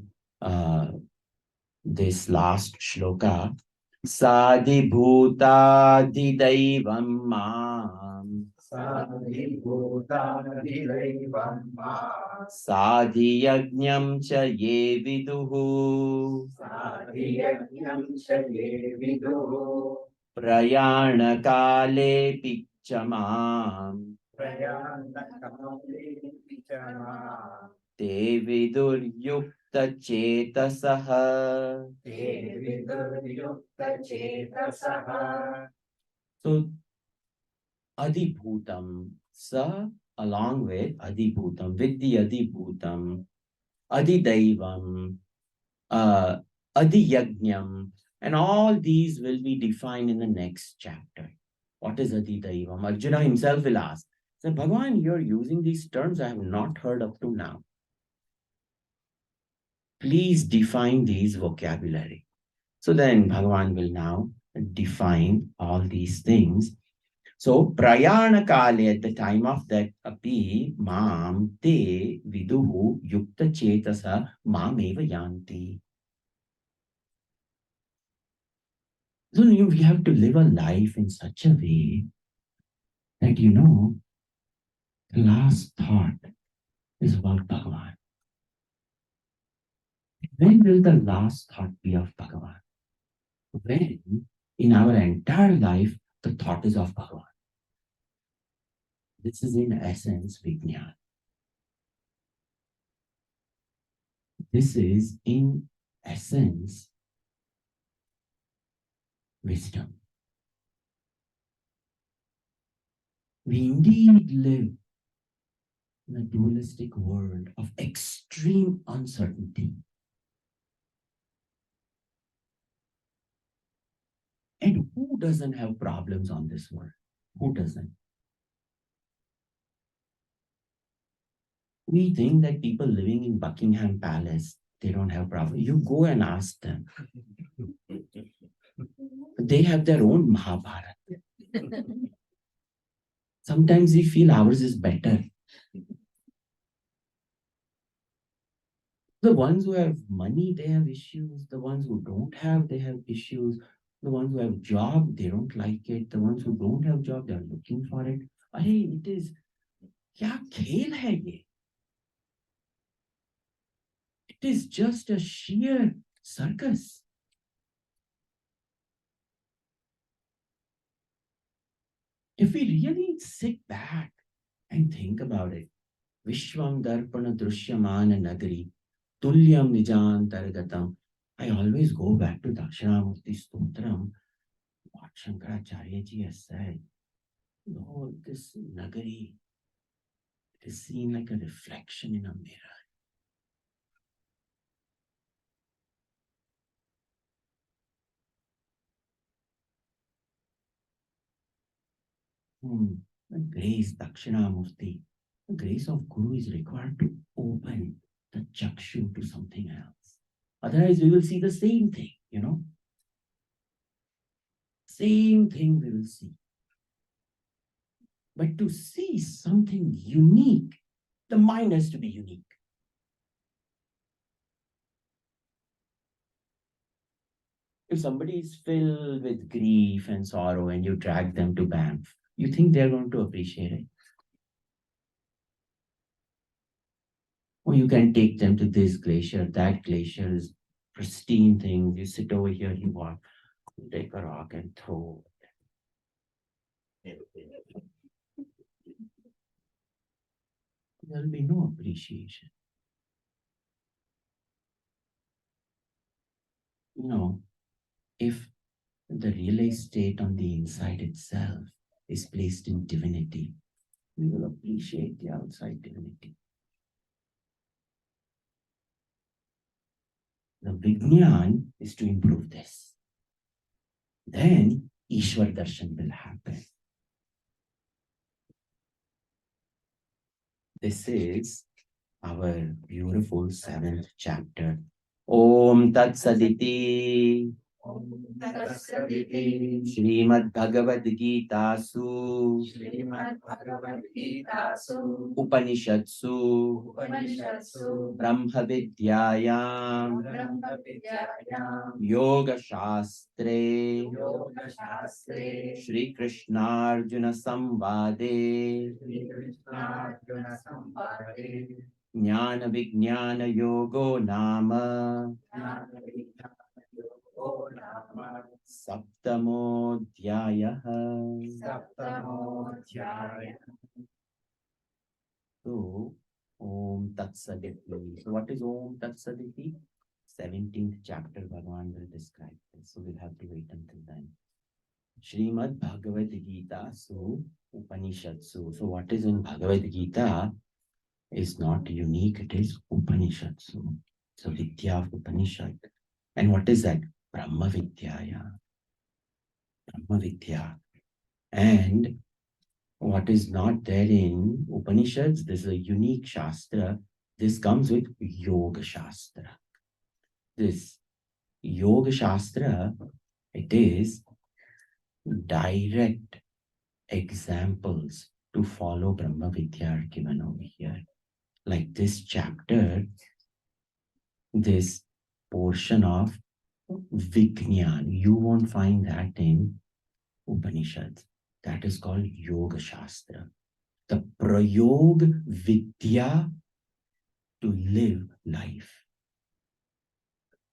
S1: this last shloka, Sadhibhutadidaivam mam
S2: Sadhibhutadidaivam ma
S1: Sadhiyajñam cha ye viduhu
S2: Sadhiyajnam cha ye viduhu
S1: Prayanakale picchamam
S2: Prayanakale pichana
S1: Te viduryukta chetasaha.
S2: Te viduryukta chetasaha.
S1: So Adibhutam, sa along with Adibhutam, with the Adibhutam, Adidaivam, Adiyajñam, and all these will be defined in the next chapter. What is Adidaivam? Arjuna himself will ask. So, Bhagavan, you're using these terms I have not heard up to now. Please define these vocabulary. So then Bhagavan will now define all these things. So prayana kale, at the time of that, api mam te viduhu yukta chetasa mam eva yanti. So we have to live a life in such a way that the last thought is about Bhagavan. When will the last thought be of Bhagavan? When in our entire life the thought is of Bhagavan. This is in essence Vijnana. This is in essence wisdom. We indeed live in a dualistic world of extreme uncertainty. And who doesn't have problems on this world? Who doesn't? We think that people living in Buckingham Palace, they don't have problems. You go and ask them. They have their own Mahabharata. Sometimes we feel ours is better. The ones who have money, they have issues. The ones who don't have, they have issues. The ones who have job, they don't like it. The ones who don't have job, they are looking for it. Hey, it is, क्या खेल है ये? It is just a sheer circus. If we really sit back and think about it, Vishwam Darpana Drushyamana Nagari, Tulyam Nijantargatam. I always go back to Dakshinamurti Stotram, what Shankaracharya ji has said. This Nagari, it is seen like a reflection in a mirror. The grace, Dakshinamurti, the grace of Guru is required to open the chakshu to something else. Otherwise, we will see the same thing, Same thing we will see. But to see something unique, the mind has to be unique. If somebody is filled with grief and sorrow and you drag them to Banff, you think they're going to appreciate it? Or you can take them to this glacier, that glacier is pristine thing. You sit over here, you walk, you take a rock and throw. There'll be no appreciation. If the realized state on the inside itself is placed in divinity, we will appreciate the outside divinity. The Vijnan is to improve this. Then Ishwar Darshan will happen. This is our beautiful 7th chapter. Om Tat Saditi. Srimad Bhagavad Gita Su Upanishatsu Brahma Vidyayam Yoga Shastre Shri Krishna Arjuna Samvade Jnana Vijnana Yogo Nama Saptamodhyaya. So, Om Tat Saditi. So, what is Om Tat Saditi? 17th chapter, Bhagavan will describe this. So, we'll have to wait until then. Srimad Bhagavad Gita Su Upanishatsu. So, what is in Bhagavad Gita is not unique, it is Upanishatsu. So, Vidya of Upanishad. And what is that? Brahma Vidyaya. Brahma Vidya. And what is not there in Upanishads, this is a unique Shastra. This comes with Yoga Shastra. This Yoga Shastra, it is direct examples to follow Brahma Vidya are given over here. Like this chapter, this portion of Vignan. You won't find that in Upanishads. That is called Yoga Shastra. The Prayog Vidya to live life.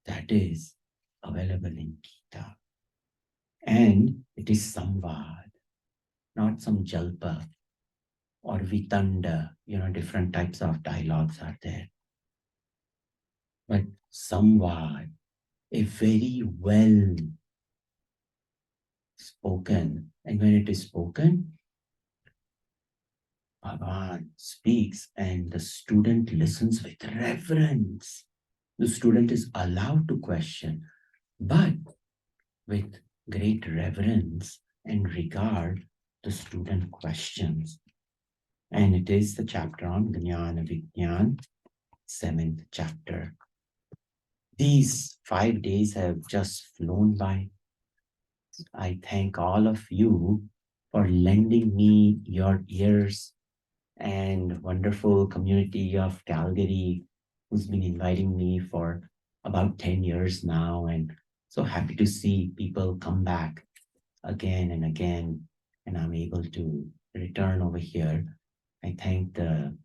S1: That is available in Gita. And it is Samvad, not some Jalpa or Vitanda. Different types of dialogues are there. But Samvad, a very well spoken. And when it is spoken, Bhagavan speaks and the student listens with reverence. The student is allowed to question, but with great reverence and regard, the student questions. And it is the chapter on Jnana Vignan, 7th chapter. These 5 days have just flown by. I thank all of you for lending me your ears, and wonderful community of Calgary who's been inviting me for about 10 years now, and so happy to see people come back again and again, and I'm able to return over here. I thank the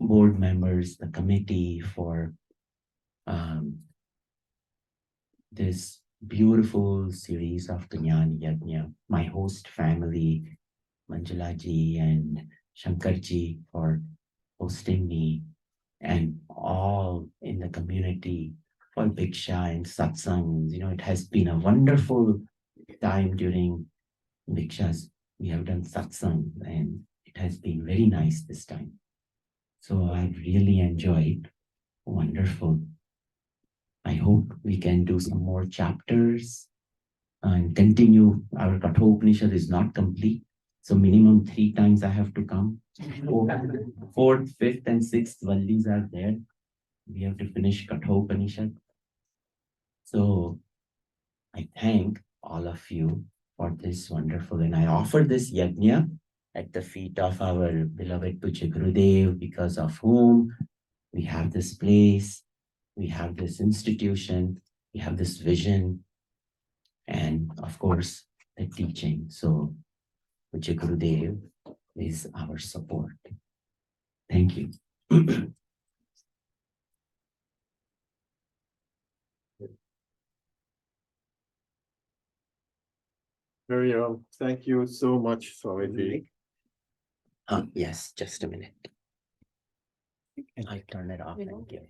S1: board members, the committee for this beautiful series of Jnana Yajna, my host family, Manjula ji and Shankar ji, for hosting me, and all in the community for Bhiksha and Satsangs. It has been a wonderful time during Bhikshas. We have done Satsang, and it has been very nice this time. So I've really enjoyed. Wonderful. I hope we can do some more chapters and continue. Our Kathopanishad is not complete. So minimum 3 times I have to come. Fourth, fifth, and sixth Vallis are there. We have to finish Kathopanishad. So I thank all of you for this wonderful, and I offer this yajna at the feet of our beloved Puja Gurudev, because of whom we have this place, we have this institution, we have this vision, and of course, the teaching. So Puja Gurudev is our support. Thank you.
S3: Very well. Thank you so much, Swamiji.
S1: Yes, just a minute. I turn it off and give.